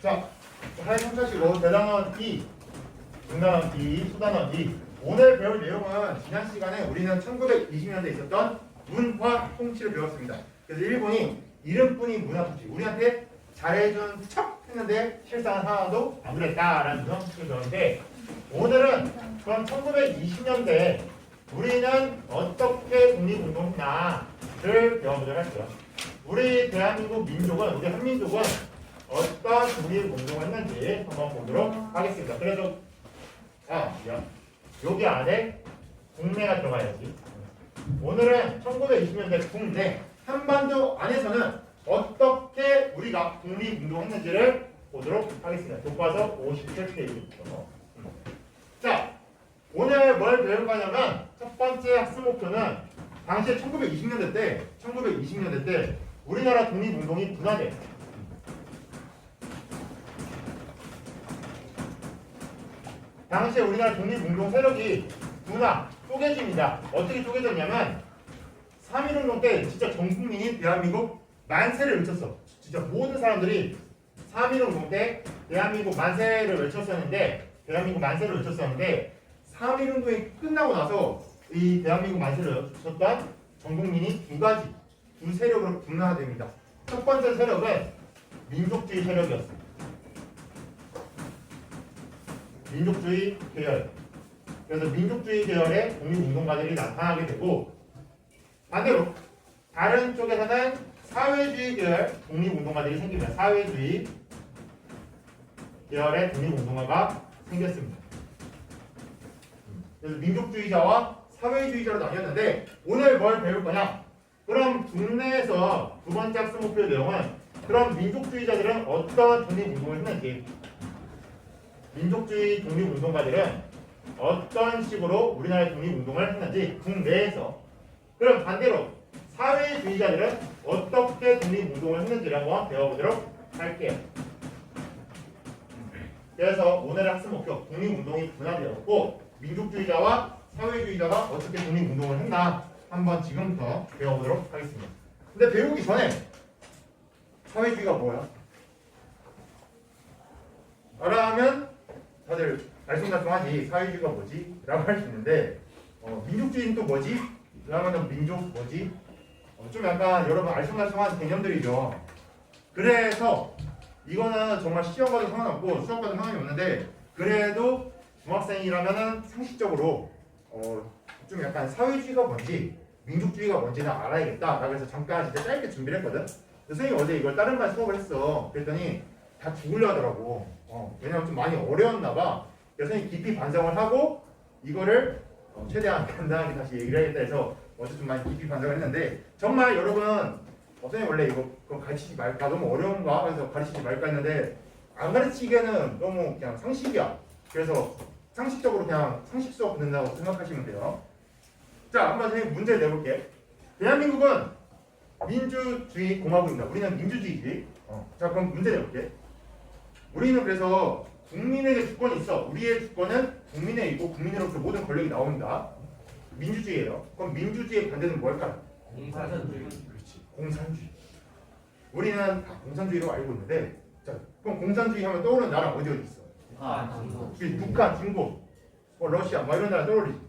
자, 하이 손차시고 대단원 E, 중단원 D, 수단원 D. 오늘 배울 내용은 지난 시간에 우리는 1920년대에 있었던 문화 통치를 배웠습니다. 그래서 일본이 이름뿐인 문화 통치, 우리한테 잘해준 척 했는데 실상은 하나도 안 그랬다라는 그런 통치를 배웠는데, 오늘은 그럼 1920년대 우리는 어떻게 독립운동했나를 배워보도록 할게요. 우리 대한민국 민족은, 우리 한민족은 어떤 독립운동을 했는지 한번 보도록 하겠습니다. 그래서 여기 안에 국내가 들어가야지. 오늘은 1920년대 국내 한반도 안에서는 어떻게 우리가 독립운동했는지를 보도록 하겠습니다. 교과서 57페이지부터. 자, 오늘 뭘 배울 거냐면 첫 번째 학습 목표는 당시에 1920년대 때 우리나라 독립운동이 분화돼요. 당시에 우리나라 독립운동 세력이 쪼개집니다. 어떻게 쪼개졌냐면 3.1운동 때 진짜 전 국민이 대한민국 만세를 외쳤어. 진짜 모든 사람들이 3.1운동 때 대한민국 만세를 외쳤었는데 3.1운동이 끝나고 나서 이 대한민국 만세를 외쳤던 전 국민이 두 세력으로 분화됩니다. 첫 번째 세력은 민족주의 세력이었습니다. 민족주의 계열. 그래서 민족주의 계열의 독립운동가들이 나타나게 되고, 반대로 다른 쪽에서는 사회주의 계열 독립운동가들이 생깁니다. 사회주의 계열의 독립운동가가 생겼습니다. 그래서 민족주의자와 사회주의자로 나뉘었는데, 오늘 뭘 배울 거냐? 그럼 국내에서 두 번째 학습 목표의 내용은 그럼 민족주의자들은 어떤 독립운동을 했는지, 민족주의 독립운동가들은 어떤 식으로 우리나라의 독립운동을 했는지 국내에서, 그럼 반대로 사회주의자들은 어떻게 독립운동을 했는지를 한번 배워보도록 할게요. 그래서 오늘의 학습 목표, 독립운동이 분화되었고 민족주의자와 사회주의자가 어떻게 독립운동을 했나 한번 지금부터 배워보도록 하겠습니다. 근데 배우기 전에 사회주의가 뭐야? 알아하면 다들 알쏭달쏭하지. 사회주의가 뭐지? 라고 할 수 있는데, 민족주의는 또 뭐지? 그러면은 민족 뭐지? 좀 약간 여러분 알쏭달쏭한 개념들이죠. 그래서 이거는 정말 시험 과도 상관없고 수업 과도 상관이 없는데, 그래도 중학생이라면은 상식적으로 좀 약간 사회주의가 뭔지 민족주의가 뭔지는 알아야겠다 라고 해서 잠깐 진짜 짧게 준비를 했거든. 선생님이 어제 이걸 다른 반 수업을 했어. 그랬더니 다 죽으려 하더라고. 왜냐면 좀 많이 어려웠나 봐. 그래서 선생님이 깊이 반성을 하고 이거를 최대한 간단하게 다시 얘기를 해야겠다 해서 어제 좀 많이 깊이 반성을 했는데, 정말 여러분 선생님 원래 이거 가르치지 말까, 너무 어려운가 해서 가르치지 말까 했는데 안 가르치기에는 너무 그냥 상식이야. 그래서 상식적으로 그냥 상식 수업 듣는다고 생각하시면 돼요. 자, 한번 선생님 문제 내볼게. 대한민국은 민주주의 공화국입니다. 우리는 민주주의지. 자, 그럼 문제 내볼게. 우리는 그래서 국민에게 주권이 있어. 우리의 주권은 국민에 있고 국민으로부터 모든 권력이 나옵니다. 민주주의예요. 그럼 민주주의의 반대는 뭘까요? 공산주의. 그렇지, 공산주의. 우리는 다 공산주의로 알고 있는데, 자, 그럼 공산주의 하면 떠오르는 나라 어디 있어? 북한, 중국, 러시아, 이런 나라 떠오르지.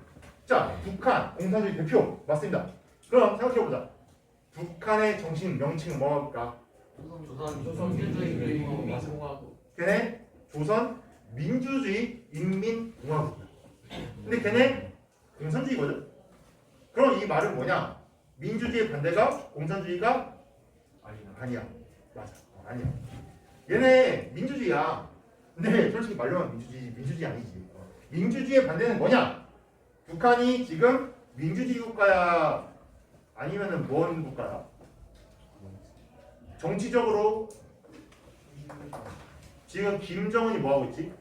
자, 북한 공산주의 대표 맞습니다. 그럼 생각해보자. 북한의 정신 명칭은 뭐일까? 조선민주주의 인민공화국. 걔네 조선 민주주의 인민공화국. 근데 걔네 공산주의거든. 그럼 이 말은 뭐냐? 민주주의 반대가 공산주의가 아니야. 맞아. 아니야. 얘네 민주주의야. 근데 솔직히 말로만 민주주의 아니지. 민주주의의 반대는 뭐냐? 북한이 지금 민주주의 국가야? 아니면은 뭔 국가야? 정치적으로 지금 김정은이 뭐하고 있지?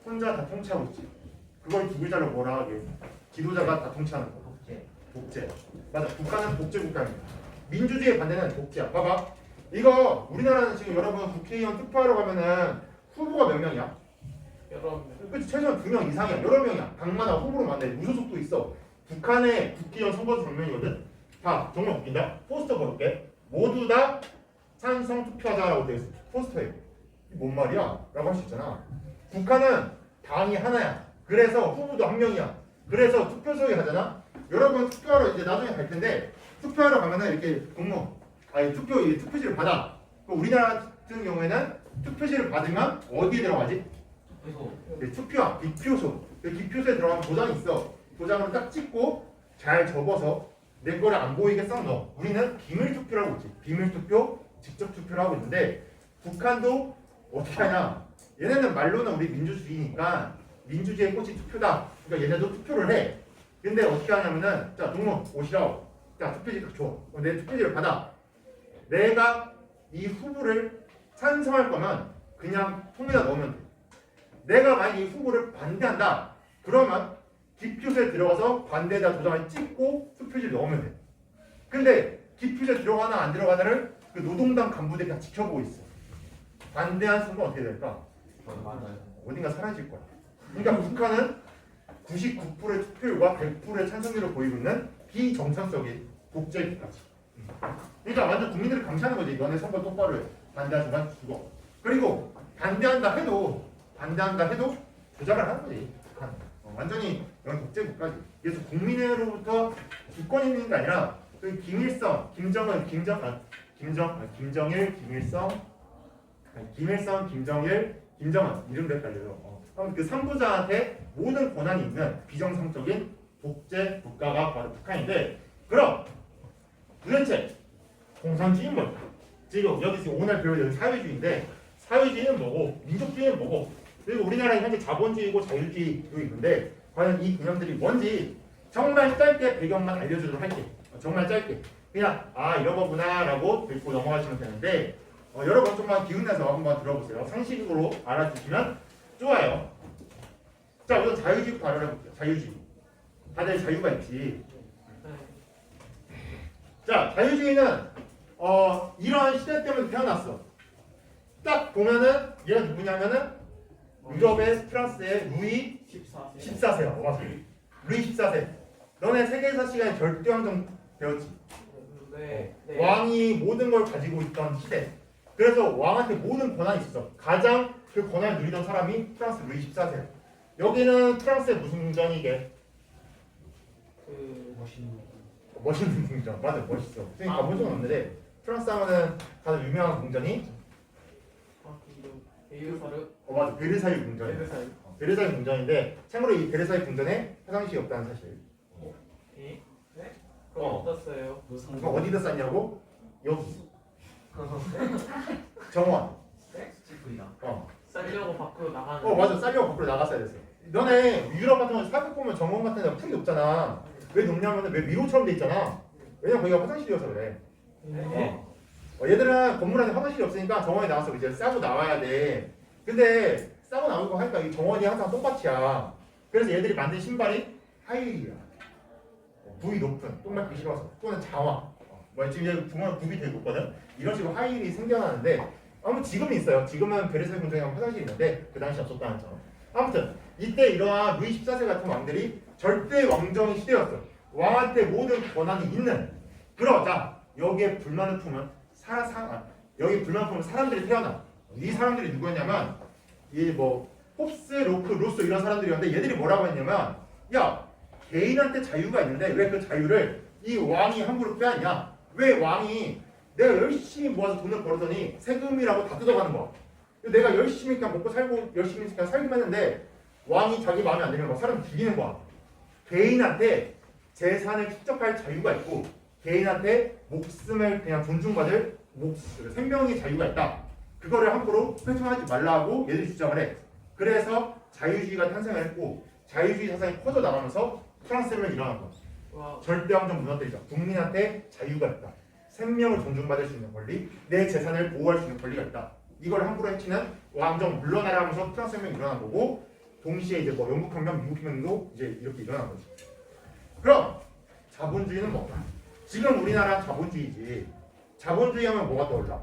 혼자 다 통치하고 있지. 그걸 두 글자로 뭐라 하게? 지도자가 다 통치하는 거. 독재. 맞아. 북한은 독재 국가입니다. 민주주의의 반대는 독재야. 봐봐. 이거 우리나라는 지금 여러분 국회의원 투표하러 가면은 후보가 몇 명이야? 여러 명. 그치, 최소한 2명 이상이야. 여러 명이야. 당마다 후보로 만나. 무소속도 있어. 북한의 국회의원 선거도 몇 명이거든. 자, 정말 웃긴다. 포스터 볼게. 모두 다 찬성 투표하자라고 되어 있어. 포스터에. 이게 뭔 말이야? 라고 할 수 있잖아. 북한은 당이 하나야. 그래서 후보도 한 명이야. 그래서 투표소에 가잖아. 여러분 투표하러 이제 나중에 갈 텐데 투표하러 가면은 이렇게 투표지를 받아. 그럼 우리나라 같은 경우에는 투표지를 받으면 어디에 들어가지? 네, 투표함, 기표소. 기표소에 들어가면 도장이 있어. 도장으로 딱 찍고 잘 접어서 내 거를 안 보이게 싹 넣어. 우리는 비밀 투표라고 있지. 비밀 투표, 직접 투표를 하고 있는데 북한도 어떻게 하냐? 얘네는 말로는 우리 민주주의니까 민주주의의 꽃이 투표다. 그러니까 얘네도 투표를 해. 근데 어떻게 하냐면은 자 동무 오시라고. 자 투표지 딱 줘. 내 투표지를 받아. 내가 이 후보를 찬성할 거면 그냥 통에다 넣으면 돼. 내가 만약 이 후보를 반대한다. 그러면 기표소에 들어가서 반대에다 도장을 찍고 투표지를 넣으면 돼. 근데 기표소에 들어가나 안 들어가나를 그 노동당 간부들이 다 지켜보고 있어. 반대한 순간 어떻게 될까? 어딘가 사라질 거야. 그러니까 북한은 99%의 투표율과 100%의 찬성률을 보이고 있는 비정상적인 독재 국가지. 그러니까 완전 국민들을 감시하는 거지. 너네 선거 똑바로 해. 반대한 순간 죽어. 그리고 반대한다 해도 조작을 하는 거지. 북한. 완전히 이건 독재 국가지. 그래서 국민으로부터 주권 있는 게 아니라 그 김일성, 김정일, 김정은 이름도 헷갈려요. 그 3부자한테 모든 권한이 있는 비정상적인 독재 국가가 바로 북한인데 그럼 도대체 공산주의는 뭘까? 지금 오늘 배울 사회주의인데 사회주의는 뭐고 민족주의는 뭐고 그리고 우리나라에 현재 자본주의고 자유주의도 있는데 과연 이 개념들이 뭔지 정말 짧게 배경만 알려주도록 할게. 정말 짧게 그냥 이런 거구나 라고 듣고 넘어가시면 되는데 여러분 좀만 기운내서 한번 들어보세요. 상식으로 알아두시면 좋아요. 자 우선 자유주의부터 알아볼게요. 자유주의 다들 자유가 있지. 자 자유주의는 이러한 시대 때문에 태어났어. 딱 보면은 얘가 누구냐면은 유럽의 프랑스의 루이 14세야. 맞아. 루이 14세. 너네 세계사 시간에 절대왕정 배웠지? 네. 왕이 모든 걸 가지고 있던 시대. 그래서 왕한테 모든 권한이 있었어. 가장 그 권한을 누리던 사람이 프랑스 루이 14세야. 여기는 프랑스의 무슨 궁전이게? 멋있는 궁전. 맞아, 멋있어. 선생님 가본 적은 없는데 프랑스 하면은 가장 유명한 궁전이 맞아, 베르사유 궁전. 베르사유 궁전인데 참고로 이 베르사유 궁전에 화장실이 없다는 사실. 네? 그럼 어떻어요? 그럼 어디다 쌌냐고? 여기. 정원. 쌀려고 밖으로 나가는. 맞아, 쌀려고 밖으로 나갔어야 됐어. 너네 유럽 같은 거 사극 보면 정원 같은 데 풀이 없잖아. 왜 높냐면은 왜 위로처럼 돼 있잖아. 왜냐면 거기가 화장실이어서 그래. 얘들은 건물 안에 화장실이 없으니까 정원에 나와서 이제 싸고 나와야 돼. 근데 싸고 나오고 하니까 이 정원이 항상 똥밭이야. 그래서 얘들이 만든 신발이 하이힐이야. 부위 높은 똥 밟기 싫어서 또는 장화. 지금 이제 정말 굽이 되고 있거든. 이런 식으로 하이힐이 생겨나는데 아무튼 지금은 있어요. 지금은 베르사유 궁전에 화장실이 있는데 그 당시 없었다는 점. 아무튼 이때 이러한 루이 14세 같은 왕들이 절대 왕정의 시대였어. 왕한테 모든 권한이 있는. 그러자 여기에 불만을 품은 여기 불만을 품은 사람들이 태어나. 이 사람들이 누구였냐면 이 홉스, 로크, 루소 이런 사람들이었는데 얘들이 뭐라고 했냐면 야 개인한테 자유가 있는데 왜 그 자유를 이 왕이 함부로 빼앗냐? 왜 왕이 내가 열심히 모아서 돈을 벌었더니 세금이라고 다 뜯어가는 거야. 내가 열심히 그냥 먹고 살고 열심히 그냥 살기만 했는데 왕이 자기 마음에 안 들면 막 사람 죽이는 거야. 개인한테 재산을 축적할 자유가 있고 개인한테 목숨을 그냥 존중받을 생명의 자유가 있다. 그거를 함부로 훼손하지 말라고 얘들이 주장을 해. 그래서 자유주의가 탄생을 했고 자유주의 사상이 퍼져 나가면서 프랑스는 일어난 거야. 절대왕정 무너뜨리자. 국민한테 자유가 있다. 생명을 존중받을 수 있는 권리, 내 재산을 보호할 수 있는 권리가 있다. 이걸 함부로 해치는 왕정 물러나라 하면서 프랑스 혁명이 일어난 거고 동시에 이제 영국 혁명, 미국 혁명도 이제 이렇게 일어난 거지. 그럼 자본주의는 뭐다? 지금 우리나라 자본주의지. 자본주의 하면 뭐가 떠올라?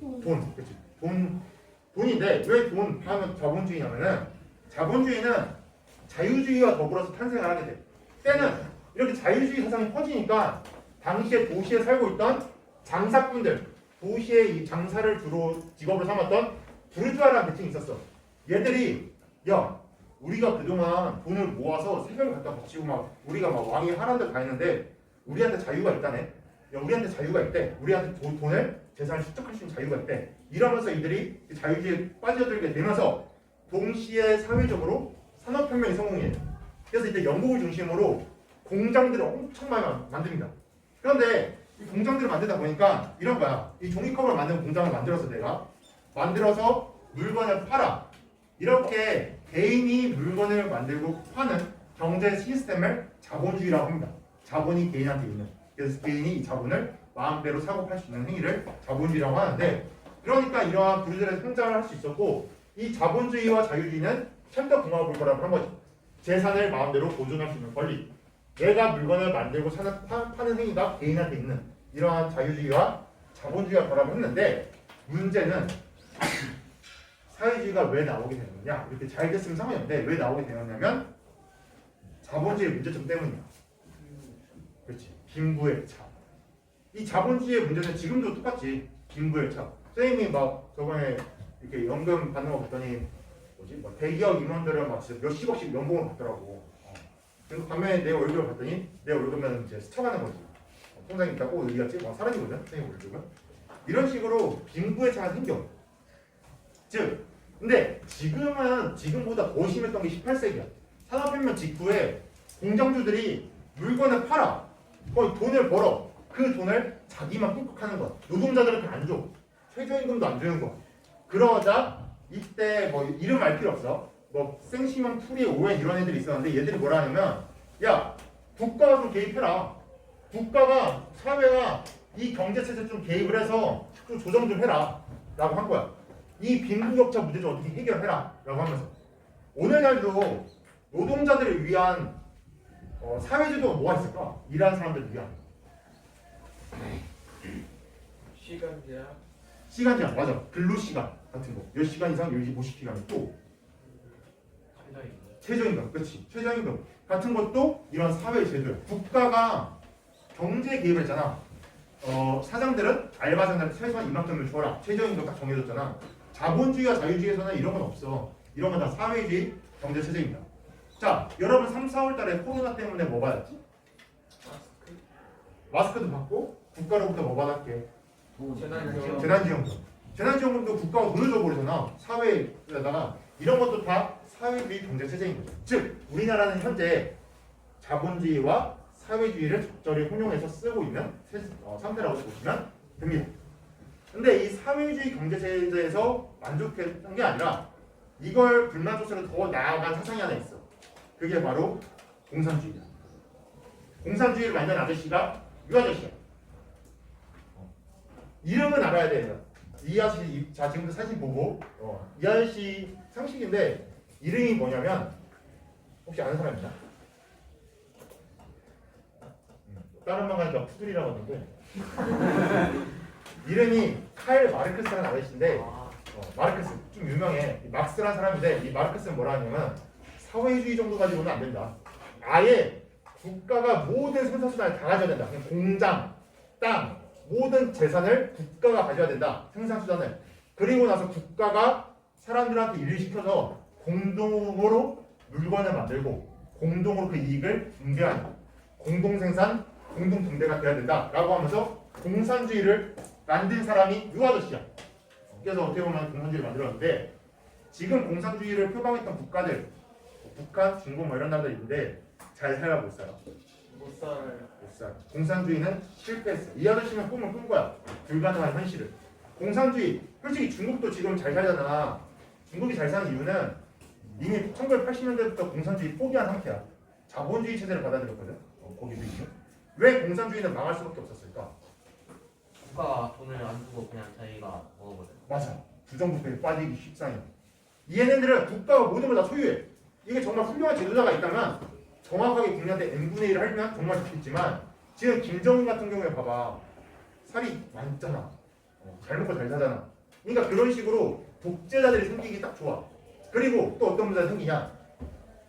돈, 그렇지? 돈인데 왜 돈 하면 자본주의냐면은 자본주의는 자유주의와 더불어서 탄생을 하게 돼. 때는 이렇게 자유주의 사상이 퍼지니까 당시에 도시에 살고 있던 장사꾼들, 도시의 이 장사를 주로 직업으로 삼았던 부르주아라는 계층이 있었어. 얘들이 야 우리가 그동안 돈을 모아서 세금을 갖다 바치고 막 우리가 막 왕이 하라는 데 가 있는데 우리한테 자유가 있다네. 야 우리한테 자유가 있대. 우리한테 돈을 재산을 축적할 수 있는 자유가 있대. 이러면서 이들이 자유주의에 빠져들게 되면서 동시에 사회적으로 산업혁명이 성공해. 그래서 이때 영국을 중심으로 공장들을 엄청 많이 만듭니다. 그런데 이 공장들을 만들다 보니까 이런 거야. 이 종이컵을 만드는 공장을 만들어서 내가 만들어서 물건을 팔아. 이렇게 개인이 물건을 만들고 파는 경제 시스템을 자본주의라고 합니다. 자본이 개인한테 있는. 그래서 개인이 이 자본을 마음대로 사고 팔 수 있는 행위를 자본주의라고 하는데 그러니까 이러한 부류들의 성장을 할 수 있었고 이 자본주의와 자유주의는 찰떡궁합을 결합을 한 거죠. 재산을 마음대로 보존할 수 있는 권리. 내가 물건을 만들고 파는 행위가 개인한테 있는 이러한 자유주의와 자본주의가 결합을 했는데 문제는 사회주의가 왜 나오게 되느냐 이렇게 잘 됐으면 상관없는데 왜 나오게 되었냐면 자본주의의 문제점 때문이야. 그렇지. 빈부의 차. 이 자본주의의 문제는 지금도 똑같지. 빈부의 차. 선생님이 막 저번에 이렇게 연금 받는 거 봤더니 뭐지? 뭐 대기업 임원들은 막 진짜 몇십억씩 연봉을 받더라고. 그리고 반면에 내 월급을 봤더니 내 월급은 이제 스쳐가는 거지. 통장에 있다고 어디 갔지? 막 사라지거든. 선생님 월급은. 이런 식으로 빈부의 차가 생겨. 즉, 근데 지금은 지금보다 더 심했던 게 18세기야. 산업혁명 직후에 공장주들이 물건을 팔아. 거의 돈을 벌어. 그 돈을 자기만 꿀꺽하는 거야. 노동자들한테 안 줘. 최저임금도 안 주는 거야. 그러자 이때 뭐 이름 알 필요 없어. 뭐 생시먼 투리 오웬 이런 애들이 있었는데 얘들이 뭐라 하냐면 야 국가가 좀 개입해라. 국가가 사회가 이 경제체제 좀 개입을 해서 좀 조정 좀 해라 라고 한 거야. 이 빈부격차 문제 좀 어떻게 해결해라 라고 하면서 오늘날도 노동자들을 위한 사회제도가 뭐가 있을까? 일하는 사람들을 위한 시간 제약. 시간 제한 맞아. 근로시간 같은 거 몇 시간 이상 여기 못 시키면 또 최저임금 그렇지. 최저임금 같은 것도 이런 사회제도야. 국가가 경제에 개입을 했잖아. 사장들은 알바생들한테 최소한 이만큼을 줘라. 최저임금 딱 정해졌잖아. 자본주의와 자유주의에서는 이런 건 없어. 이런 건 다 사회주의 경제체제입니다. 자, 여러분 3, 4월 달에 코로나 때문에 뭐 받았지? 마스크도 받고 국가로부터 뭐 받았게? 재난지원금. 재난지원금. 재난지원금도 국가가 돈을 줘버리잖아. 사회에다가 이런 것도 다 사회주의 경제체제인 거죠. 즉, 우리나라는 현재 자본주의와 사회주의를 적절히 혼용해서 쓰고 있는 상태라고 보시면 됩니다. 근데 이 사회주의 경제체제에서 만족했던 게 아니라 이걸 불만족스러워 더 나아간 사상이 하나 있어. 그게 바로 공산주의다. 공산주의를 만든 아저씨가 이 아저씨야. 이름은 알아야 돼요. 이 아저씨, 자 지금도 사진 보고 이 아저씨 상식인데 이름이 뭐냐면 혹시 아는 사람 있나? 다른 방 가니까 푸들이라고 하는데 이름이 칼 마르크스라는 아저씨인데 마르크스 좀 유명해. 막스라는 사람인데 이 마르크스는 뭐라 하냐면 사회주의 정도 가지고는 안 된다. 아예 국가가 모든 생산수단을 다 가져야 된다. 그냥 공장, 땅, 모든 재산을 국가가 가져야 된다. 생산수단을. 그리고 나서 국가가 사람들한테 일을 시켜서 공동으로 물건을 만들고 공동으로 그 이익을 분배하는 공동생산, 공동분배가 돼야 된다. 라고 하면서 공산주의를 만든 사람이 이 아저씨야. 그래서 어떻게 보면 공산주의를 만들었는데 지금 공산주의를 표방했던 국가들 북한, 중국 뭐 이런 나라들 있는데 잘 살아 못 살아? 못 살아요. 못 살아. 공산주의는 실패했어. 이 아저씨는 꿈을 꾼 거야. 불가능한 현실을. 공산주의 솔직히 중국도 지금 잘 살잖아. 중국이 잘 사는 이유는 이미 1980년대부터 공산주의 포기한 상태야. 자본주의 체제를 받아들였거든. 거기도 있네. 왜 공산주의는 망할 수밖에 없었을까? 국가가 돈을 안 주고 그냥 자기가 먹어버려. 맞아. 부정부패에 빠지기 쉽상이야. 얘네들은 국가가 모든 걸 다 소유해. 이게 정말 훌륭한 지도자가 있다면 정확하게 국민한테 n분의 1을 하면 정말 좋겠지만 지금 김정은 같은 경우에 봐봐. 살이 많잖아. 잘 먹고 잘 사잖아. 그러니까 그런 식으로 독재자들이 생기기 딱 좋아. 그리고 또 어떤 문제가 생기냐.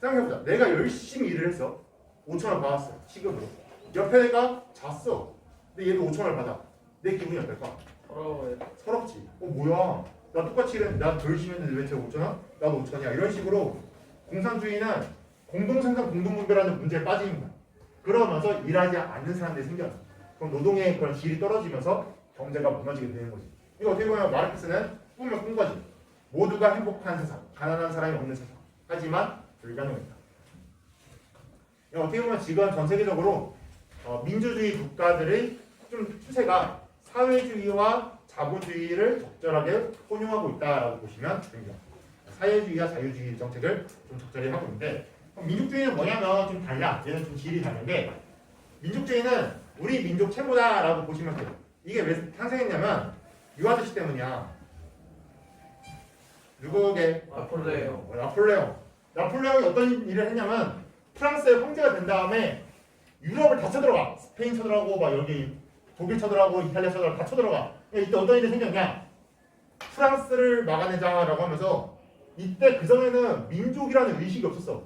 생각해보자. 내가 열심히 일을 했어. 5,000원 받았어. 시급으로. 옆에 내가 잤어. 근데 얘도 5,000원을 받아. 내 기분이 어떨까? 서러워요. 서럽지. 뭐야? 나 똑같이 일했는데 나 더 열심히 했는데 왜 쟤 5천원? 나도 5천이야. 이런 식으로 공산주의는 공동생산 공동분배라는 문제에 빠집니다. 그러면서 일하지 않는 사람들이 생겨요. 그럼 노동의 그런 질이 떨어지면서 경제가 무너지게 되는 거지. 이거 어떻게 보면 마르크스는 꿈을 꾼 거지. 모두가 행복한 세상, 가난한 사람이 없는 세상. 하지만 불가능했다. 이거 어떻게 보면 지금 전 세계적으로 민주주의 국가들의 좀 추세가 사회주의와 자본주의를 적절하게 혼용하고 있다라고 보시면 됩니다. 사회주의와 자유주의 정책을 좀 적절히 하고 있는데 민족주의는 뭐냐면 좀 달라. 얘는 좀 질이 다른데 민족주의는 우리 민족 최고다라고 보시면 돼요. 이게 왜 탄생했냐면 유아저씨 때문이야. 누구게? 나폴레옹. 나폴레옹이 어떤 일을 했냐면 프랑스의 황제가 된 다음에 유럽을 다 쳐들어가. 스페인 쳐들어가고 막 여기 독일 쳐들어가고 이탈리아 쳐들어가고 다 쳐들어가. 이때 어떤 일이 생겼냐? 프랑스를 막아내자라고 하면서 이때 그 전에는 민족이라는 의식이 없었어.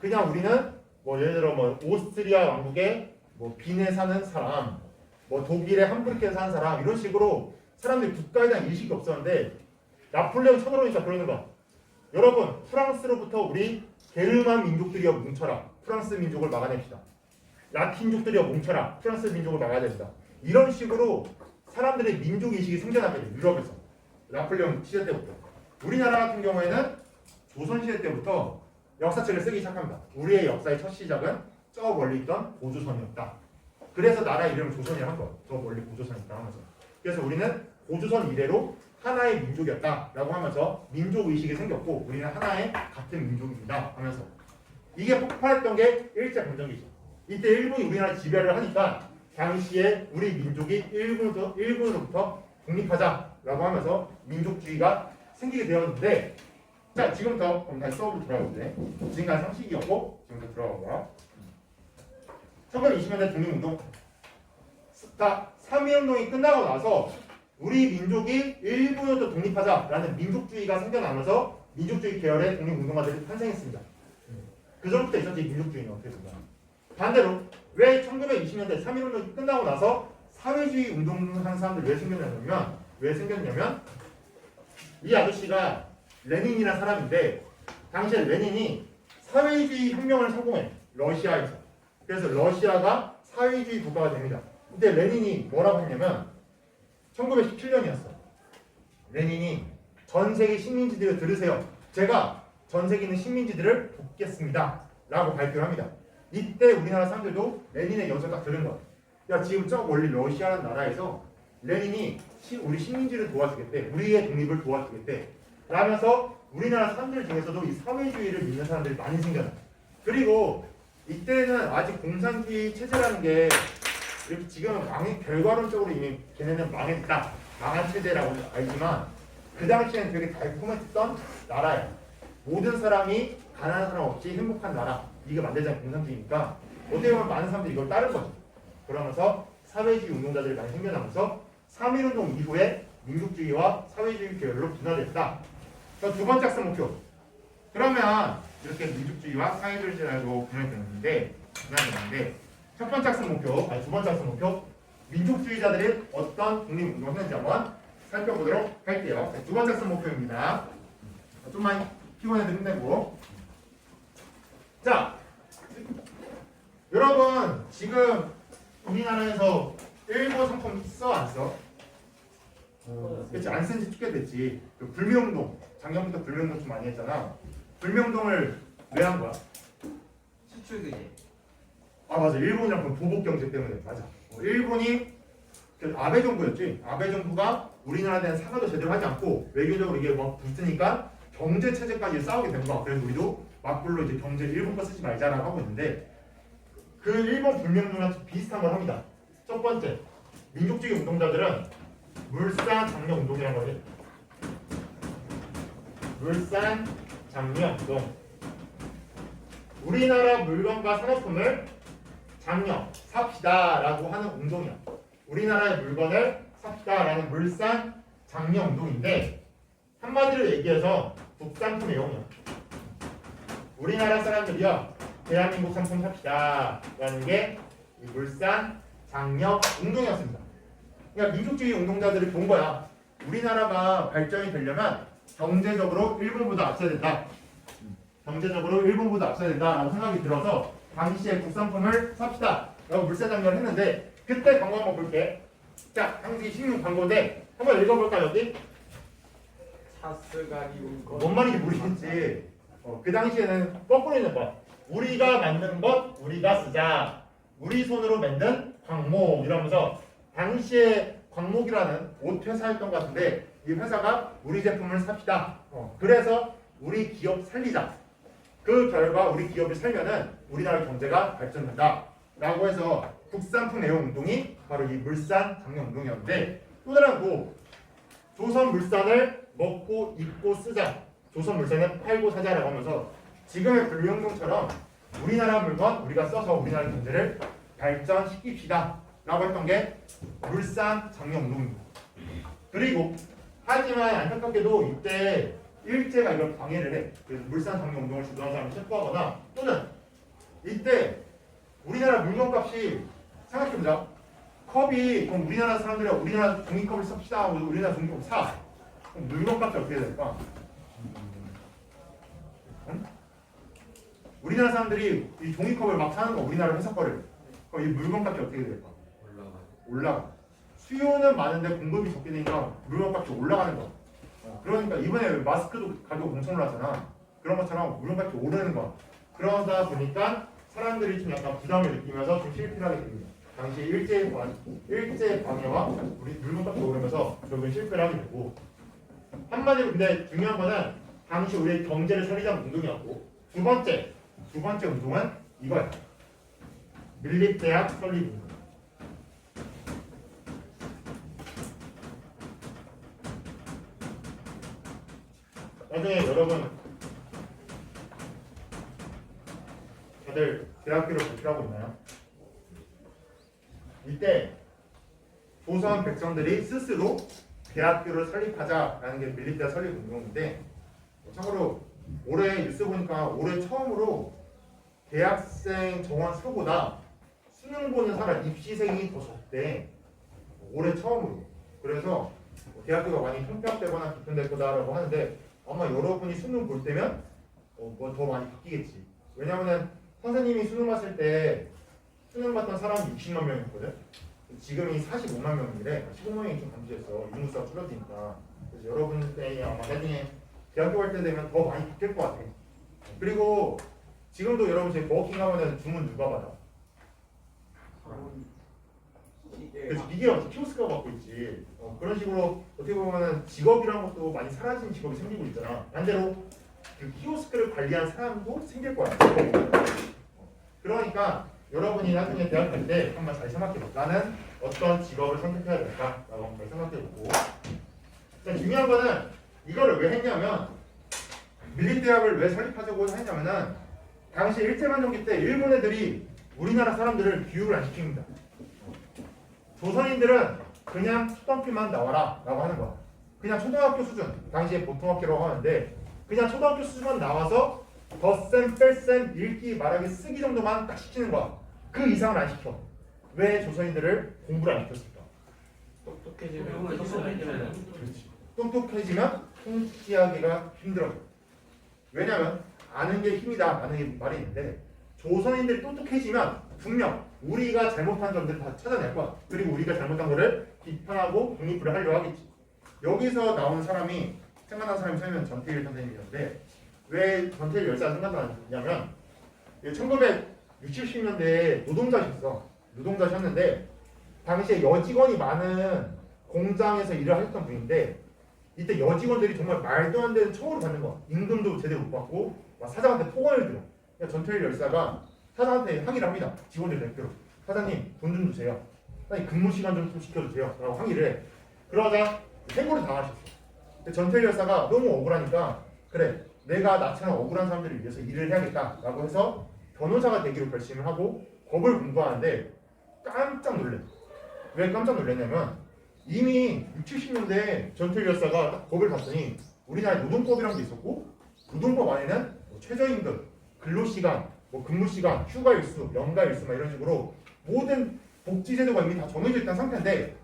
그냥 우리는 뭐 예를 들어 뭐 오스트리아 왕국의 뭐 빈에 사는 사람, 뭐 독일의 함부르크에 사는 사람 이런 식으로 사람들이 국가에 대한 의식이 없었는데 나폴레옹 쳐들어오니까 그러는 거야. 여러분 프랑스로부터 우리 게르만 민족들이여 뭉쳐라. 프랑스 민족을 막아냅시다. 라틴족들이여 뭉쳐라. 프랑스 민족을 막아야 된다. 이런 식으로 사람들의 민족 의식이 생겨나게 돼. 유럽에서 나폴레옹 시대 때부터. 우리나라 같은 경우에는 조선시대 때부터 역사책을 쓰기 시작합니다. 우리의 역사의 첫 시작은 저 멀리 있던 고조선이었다. 그래서 나라 이름을 조선이라고 한 거예요. 저 멀리 고조선이 있다 하면서. 그래서 우리는 고조선 이래로 하나의 민족이었다라고 하면서 민족의식이 생겼고 우리는 하나의 같은 민족입니다 하면서 이게 폭발했던 게 일제강점기죠. 이때 일본이 우리나라 지배를 하니까 당시에 우리 민족이 일본으로부터 독립하자라고 하면서 민족주의가 생기게 되었는데 자 지금부터 그럼 다시 수업으로 돌아오는데 지금까지 상식이었고 지금부터 들어가고요. 1920년대 독립운동 자 3.1운동이 끝나고 나서 우리 민족이 일본으로부터 독립하자라는 민족주의가 생겨나면서 민족주의 계열의 독립운동가들이 탄생했습니다. 그 전부터 있었지 민족주의는 어떻게 보면. 반대로 왜 1920년대 3.1운동이 끝나고 나서 사회주의 운동하는 사람들이 왜 생겼냐면 이 아저씨가 레닌이라는 사람인데 당시에 레닌이 사회주의 혁명을 성공해 러시아에서. 그래서 러시아가 사회주의 국가가 됩니다. 근데 레닌이 뭐라고 했냐면 1917년이었어. 레닌이 전 세계 식민지들을 들으세요. 제가 전 세계 있는 식민지들을 돕겠습니다. 라고 발표를 합니다. 이때 우리나라 사람들도 레닌의 연설 딱 들은 거야. 야 지금 저 멀리 러시아라는 나라에서 레닌이 우리 식민지를 도와주겠대. 우리의 독립을 도와주겠대. 라면서 우리나라 사람들 중에서도 이 사회주의를 믿는 사람들이 많이 생겨나. 그리고 이때는 아직 공산주의 체제라는 게 이렇게 지금 결과론적으로 이미 걔네는 망했다. 망한 체제라고 알지만 그 당시에는 되게 달콤했던 나라야. 모든 사람이 가난한 사람 없이 행복한 나라. 이게 만들자는 공산주의니까 어떻게 보면 많은 사람들이 이걸 따른 거죠. 그러면서 사회주의 운동자들이 많이 생겨나면서 3.1운동 이후에 민족주의와 사회주의 계열로 분화됐다. 두 번째 학습 목표. 그러면 이렇게 민족주의와 사회주의라고 분화되는데 첫 번째 학습 목표, 두 번째 학습 목표 민족주의자들이 어떤 독립운동을 했는지 한번 살펴보도록 할게요. 두 번째 학습 목표입니다. 좀만 피곤해도 힘내고 자 여러분 지금 우리나라에서 일본 상품 써 안 써? 그렇지 안 쓴 지 꽤 됐지. 그 불매운동 작년부터 불매운동 좀 많이 했잖아. 불매운동을 왜 한 거야? 수출 규제. 아 맞아 일본이랑 그럼 보복 경제 때문에 맞아. 일본이 그 아베 정부였지. 아베 정부가 우리나라에 대한 사과도 제대로 하지 않고 외교적으로 이게 막 붙으니까 경제 체제까지 싸우게 된 거야. 그래서 우리도 맞불로 이제 경제 일본 거 쓰지 말자라고 하고 있는데 그 일본 불매운동이랑 비슷한 걸 합니다. 첫 번째 민족주의 운동자들은 물산 장려 운동이라는 거지. 물산 장려 운동. 우리나라 물건과 산업품을 장려 삽시다라고 하는 운동이야. 우리나라의 물건을 삽시다라는 물산 장려 운동인데 한마디로 얘기해서 국산품 애용이야. 우리나라 사람들이요 대한민국 상품 삽시다라는 게 이 물산 장려 운동이었습니다. 그러니까 민족주의 운동자들이 본 거야. 우리나라가 발전이 되려면 경제적으로 일본보다 앞서야 된다. 경제적으로 일본보다 앞서야 된다라고 생각이 들어서 당시에 국산품을 삽시다 라고 물세장려를 했는데 그때 광고 한번 볼게. 자, 당시 신문 광고인데 한번 읽어볼까 여기? 차스가리 운거. 뭔 말인지 모르겠지. 그 당시에는 거꾸로 있는 거. 우리가 만든 것 우리가 쓰자. 우리 손으로 만든 광목 이러면서 당시에 광목이라는 옷 회사였던 것 같은데 이 회사가 우리 제품을 삽시다. 그래서 우리 기업 살리자. 그 결과 우리 기업이 살면은 우리나라 경제가 발전된다. 라고 해서 국산품 애용 운동이 바로 이 물산 장려 운동이었는데 또 다른 거 조선물산을 먹고 입고 쓰자. 조선물산은 팔고 사자라고 하면서 지금의 불륜운동처럼 우리나라 물건 우리가 써서 우리나라 경제를 발전시킵시다 라고 했던 게 물산 장려 운동입니다. 그리고 하지만 안타깝게도 이때 일제가 이걸 방해를 해. 그래서 물산 장려 운동을 주도한 사람을 체포하거나 또는 이때 우리나라 물건값이 생각해보자. 컵이 그럼 우리나라 사람들이 우리나라 종이컵을 삽시다 하고 우리나라 종이컵을 사. 그럼 물건값이 어떻게 될까? 응? 우리나라 사람들이 이 종이컵을 막 사는 거 우리나라 회사 거를. 그럼 이 물건값이 어떻게 될까? 올라가. 수요는 많은데 공급이 적게 되니까 물건값이 올라가는 거. 그러니까 이번에 마스크도 가격 엄청 올랐잖아. 그런 것처럼 물건값이 오르는 거. 그러다 보니까 사람들이 좀 약간 부담을 느끼면서 좀 실패하게 됩니다. 당시 일제 방해와 우리 물건값이 오르면서 결국은 실패를 하게 되고 한마디로 근데 중요한 거는 당시 우리의 경제를 살리자는 운동이었고 두 번째 운동은 이거야. 밀립대학 설립 운동. 나중에 여러분 다들 대학교를 배출하고 있나요? 이때 조선 백성들이 스스로 대학교를 설립하자라는 게 밀립대학 설립 운동인데 참고로 올해 뉴스 보니까 올해 처음으로 대학생 정원 수보다 수능 보는 사람 입시생이 더 적대. 올해 처음으로. 그래서 대학교가 많이 평평되거나 개편될 거다라고 하는데 아마 여러분이 수능 볼 때면 뭐 더 많이 바뀌겠지. 왜냐면은 선생님이 수능 봤을 때 수능 봤던 사람이 60만 명이었거든. 지금이 45만 명이래. 15만 명이 좀 감소했어. 인구수가 줄어드니까. 그래서 여러분들이 아마 나중에 대학교 갈 때 되면 더 많이 바뀔 것 같아. 그리고 지금도 여러분 제 버거킹 가면은 주문 누가 받아? 그래서 기계가 키오스크가 받고 있지. 그런 식으로 어떻게 보면은 직업이란 것도 많이 사라진 직업이 생기고 있잖아. 반대로 그 키오스크를 관리한 사람도 생길 거야. 그러니까 여러분이 나중에 대학 갈 때 한번 잘 생각해봐. 나는 어떤 직업을 선택해야 될까라고 한번 생각해보고. 자, 중요한 거는 이거를 왜 했냐면 밀립대학을 왜 설립하자고 했냐면은 당시 일제만정기 때 일본 애들이 우리나라 사람들을 교육을 안 시킵니다. 조선인들은 그냥 초등학교만 나와라 라고 하는 거야. 그냥 초등학교 수준, 당시에 보통학교라고 하는데 그냥 초등학교 수준만 나와서 덧셈, 뺄셈, 읽기, 말하기, 쓰기 정도만 딱 시키는 거야. 그 이상을 안 시켜. 왜 조선인들을 공부를 안 시켰을까? 똑똑해지면 그렇지. 똑똑해지면 통치하기가 힘들어. 왜냐면 아는 게 힘이다 라는 게 말이 있는데 조선인들이 똑똑해지면 분명 우리가 잘못한 점들 다 찾아낼 거야. 그리고 우리가 잘못한 거를 비판하고 독립을 하려고 하겠지. 여기서 나온 사람이 생각난 사람이 설명 전태일 선생님이었는데 왜 전태일 열사가 생각나냐면 1960, 70년대에 노동자셨는데 당시에 여직원이 많은 공장에서 일을 하셨던 분인데 이때 여직원들이 정말 말도 안 되는 처우를 받는 거야. 임금도 제대로 못 받고 막 사장한테 폭언을 들어. 그러니까 전태일 열사가 사장한테 항의를 합니다. 직원들 대표로. 사장님 돈 좀 주세요. 사장님 근무 시간 좀 시켜주세요. 라고 항의를 해. 그러다 생고를 당하셨어. 근데 전태일 열사가 너무 억울하니까 그래 내가 나처럼 억울한 사람들을 위해서 일을 해야겠다 라고 해서 변호사가 되기로 결심을 하고 법을 공부하는데 깜짝 놀래. 왜 깜짝 놀랐냐면 이미 60, 70년대에 전태일 열사가 딱 법을 봤더니 우리나라에 노동법이란 게 있었고 노동법 안에는 뭐 최저임금, 근로시간, 뭐 근무시간, 휴가일수, 연가일수 막 이런 식으로 모든 복지제도가 이미 다 정해져 있던 상태인데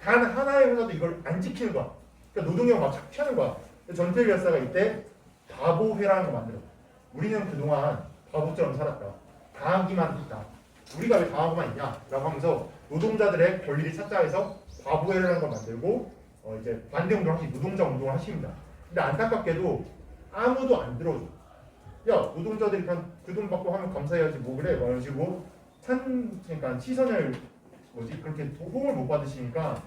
단 하나의 회사도 이걸 안 지키는 거야. 그러니까 노동력 막 착취하는 거야. 전태일 열사가 이때 바보회라는 거 만들어. 우리는 그동안 바보처럼 살았다. 당하기만 했다. 우리가 왜 당하고만 있냐? 라고 하면서 노동자들의 권리를 찾자 해서 바보회라는 걸 만들고 이제 반대운동을 하시 노동자 운동을 하십니다. 근데 안타깝게도 아무도 안 들어줘. 야, 노동자들이 그냥 그 돈 받고 하면 감사해야지 뭐 그래? 뭐 이런 식으로 그러니까 시선을 그렇게 호응을 못 받으시니까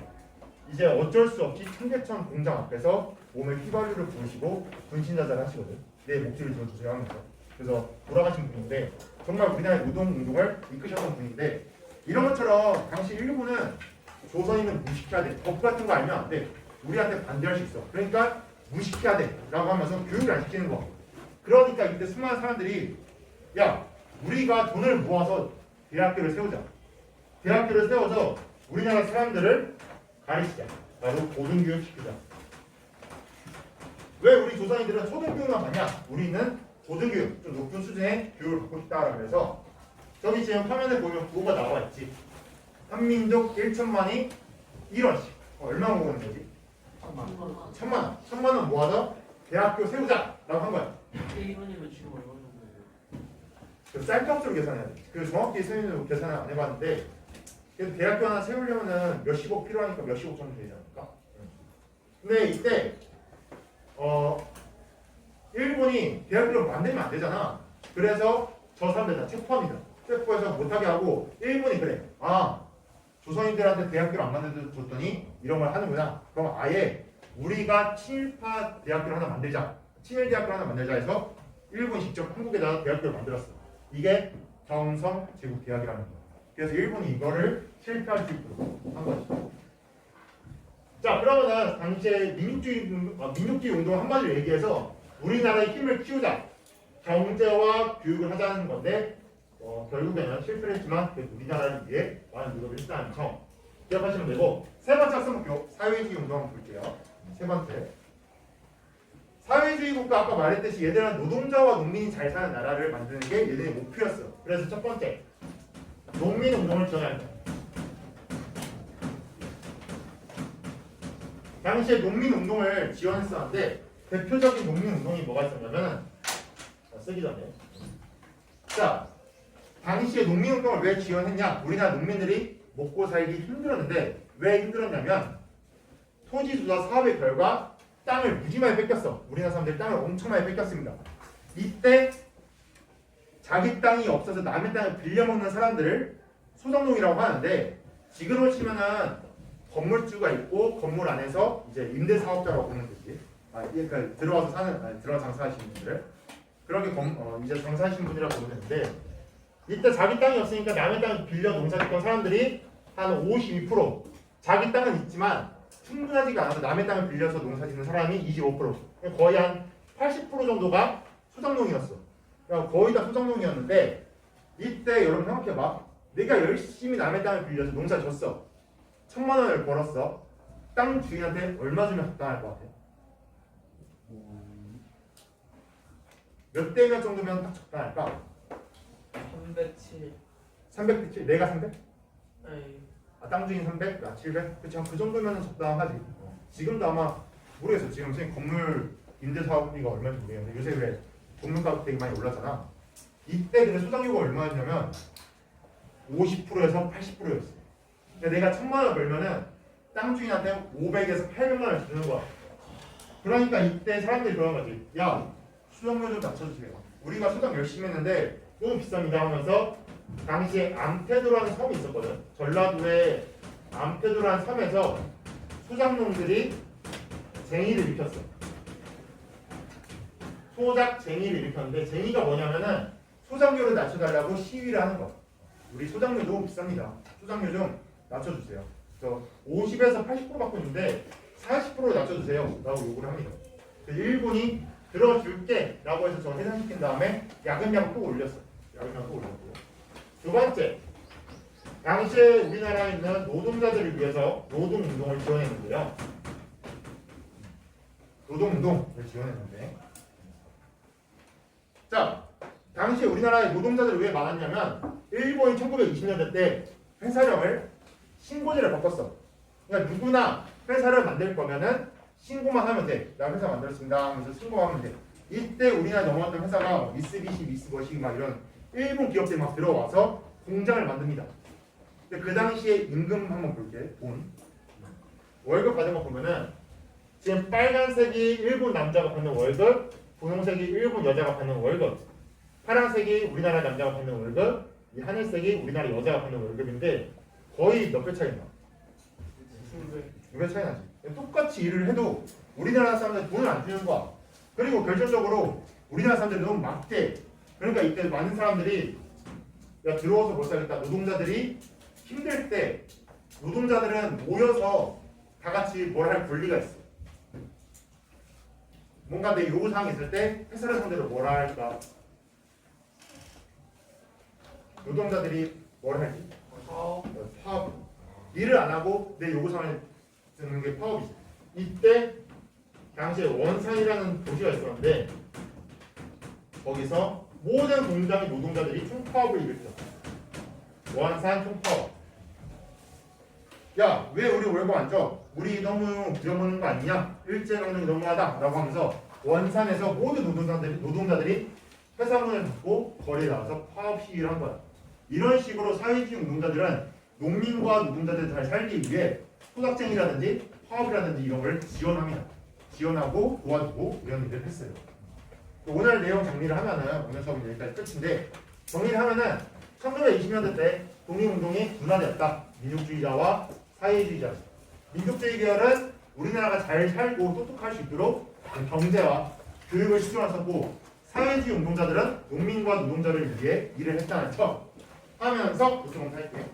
이제 어쩔 수 없이 청계천 공장 앞에서 몸에 휘발유를 부으시고 분신자자를 하시거든. 내 목소리를 들어주세요 하면서. 그래서 돌아가신 분인데 정말 우리나라의 노동운동을 이끄셨던 분인데 이런 것처럼 당시 일본은 조선인은 무시해야 돼. 법 같은 거 알면 안 돼. 우리한테 반대할 수 있어. 그러니까 무시해야 돼. 라고 하면서 교육을 안 시키는 거. 그러니까 이때 수많은 사람들이 야, 우리가 돈을 모아서 대학교를 세우자. 대학교를 세워서 우리나라 사람들을 가르치자. 바로 고등교육 시키자. 왜 우리 조선인들은 초등교육만 받냐? 우리는 고등교육, 좀 높은 수준의 교육을 받고 싶다라고 해서 저기 지금 화면에 보면 구호가 나와 있지. 한민족 1천만이 1원씩. 얼마 모으는 거지? 1,000만 원. 1,000만 원 모아서 대학교 세우자라고 한 거야. 1원이면 지금 얼마 정도예요? 그 쌀값으로 계산해야 돼. 그 정확히 계산을 안 해봤는데 그래도 대학교 하나 세우려면은 몇십억 필요하니까 몇십억 정도 되지 않을까? 근데 이때 일본이 대학교를 만들면 안 되잖아. 그래서 저 사람들 다 체포합니다. 체포해서 못하게 하고 일본이 그래. 아, 조선인들한테 대학교를 안 만들어줬더니 이런 걸 하는구나. 그럼 아예 우리가 친일파 대학교를 하나 만들자. 친일 대학교를 하나 만들자 해서 일본이 직접 한국에다가 대학교를 만들었어. 이게 경성 제국대학이라는 거야. 그래서 일본이 이거를 실패할 수 있도록 한 거지. 자, 그러면은 당시에 민족주의 운동 한마디로 얘기해서 우리나라의 힘을 키우자. 경제와 교육을 하자는 건데 결국에는 실패를 했지만 우리나라를 위해 많은 노력을 했다는 점 기억하시면 되고 세 번째 학생 목표 사회주의 운동 한번 볼게요. 세 번째 사회주의 국가 아까 말했듯이 얘들은 노동자와 농민이 잘 사는 나라를 만드는 게 얘들의 목표였어. 그래서 첫 번째 농민 운동을 지원한다. 당시에 농민 운동을 지원했었는데 대표적인 농민 운동이 뭐가 있었냐면 쓰기 전에 자 당시에 농민 운동을 왜 지원했냐? 우리나라 농민들이 먹고 살기 힘들었는데 왜 힘들었냐면 토지 조사 사업의 결과 땅을 무지 많이 뺏겼어. 우리나라 사람들이 땅을 엄청 많이 뺏겼습니다. 이때 자기 땅이 없어서 남의 땅을 빌려먹는 사람들을 소작농이라고 하는데 지금으로 치면은 건물주가 있고 건물 안에서 이제 임대사업자라고 보는 거지. 그러니까 들어와서 장사하시는 분들을 그렇게 이제 장사하시는 분이라고 보면 되는데 이때 자기 땅이 없으니까 남의 땅을 빌려 농사짓던 사람들이 한 52% 자기 땅은 있지만 충분하지가 않아서 남의 땅을 빌려서 농사짓는 사람이 25% 거의 한 80% 정도가 소작농이었어. 그러니까 거의 다 소작농이었는데 이때 여러분 생각해봐. 내가 열심히 남의 땅을 빌려서 농사 졌어. 1,000만 원을 벌었어. 땅 주인한테 얼마 주면 적당할 것 같아? 몇 대 몇 정도면 딱 적당할까? 307. 300대 7? 내가 300? 아니. 땅 주인 300? 나 700? 그치, 그 정도면 적당하지. 지금도 아마 모르겠어. 지금 선생님 건물 임대사업비가 얼마인지 모르겠는데 요새 왜 건물 가격 되게 많이 올랐잖아. 이때 근데 소장료가 얼마였냐면 50%에서 80%였어. 그러니까 내가 1,000만 원 벌면은 땅 주인한테 500에서 800만 원 주는 거야. 그러니까 이때 사람들이 그런 거지. 야, 수정료 좀 낮춰주세요. 우리가 수정 열심히 했는데 너무 비쌉니다 하면서 당시에 암태도라는 섬이 있었거든. 전라도에 암태도라는 섬에서 소작농들이 쟁의를 일으켰어. 소작쟁의를 일으켰는데 쟁의가 뭐냐면은 소작료를 낮춰달라고 시위를 하는 거야. 우리 소작료 너무 비쌉니다. 소작료 좀 낮춰주세요. 그래서 50에서 80% 받고 있는데 40%로 낮춰주세요 라고 요구를 합니다. 일본이 들어줄게 라고 해서 저 해산시킨 다음에 야금야금 또 올렸어. 야금야금 또 올렸고 두 번째 당시에 우리나라에 있는 노동자들을 위해서 노동운동을 지원했는데요. 노동운동을 지원했는데 자 당시에 우리나라의 노동자들이 왜 많았냐면 일본이 1920년대 때 회사령을 신고제를 바꿨어. 그러니까 누구나 회사를 만들 거면은 신고만 하면 돼. 나 회사 만들었습니다 하면서 신고하면 돼. 이때 우리나라에 넘어왔던 회사가 미쓰비시, 미쓰버시 막 이런 일본 기업들이 막 들어와서 공장을 만듭니다. 근데 그 당시에 임금 한번 볼게. 돈. 월급 받은 거 보면은 지금 빨간색이 일본 남자가 받는 월급, 분홍색이 일본 여자가 받는 월급, 파란색이 우리나라 남자가 받는 월급, 이 하늘색이 우리나라 여자가 받는 월급인데 거의 몇 배 차이 나? 몇 배 차이 나지. 똑같이 일을 해도 우리나라 사람들 돈을 안 주는 거야. 그리고 결정적으로 우리나라 사람들이 너무 막대. 그러니까 이때 많은 사람들이 야 들어와서 못 살겠다. 노동자들이 힘들 때 노동자들은 모여서 다 같이 뭘 할 권리가 있어. 뭔가 내 요구사항이 있을 때 회사를 상대로 뭐라 할까? 노동자들이 뭘 할지? 파업. 일을 안 하고 내 요구사항을 듣는 게 파업이지. 이때 당시에 원산이라는 도시가 있었는데 거기서 모든 공장의 노동자들이 총파업을 일으켰어. 원산 총파업. 야, 왜 우리 월급 안 줘? 우리 너무 부려먹는 거 아니냐? 일제강점기 너무하다 라고 하면서 원산에서 모든 노동자들이 회사 문을 닫고 거리에 나와서 파업 시위를 한 거야. 이런 식으로 사회주의 운동자들은 농민과 노동자들이 잘 살기 위해 토닥쟁이라든지 파업이라든지 이런 걸 지원합니다. 지원하고 도와주고 이런 일을 했어요. 오늘 내용 정리를 하면은 오늘 수업은 여기까지 끝인데 정리를 하면은 1920년대 때 독립운동이 분화되었다. 민족주의자와 사회주의자. 민족주의 계열은 우리나라가 잘 살고 똑똑할 수 있도록 경제와 교육을 실천하셨고 사회주의 운동자들은 농민과 노동자를 위해 일을 했다는 점 하면서 교수검사 할게요.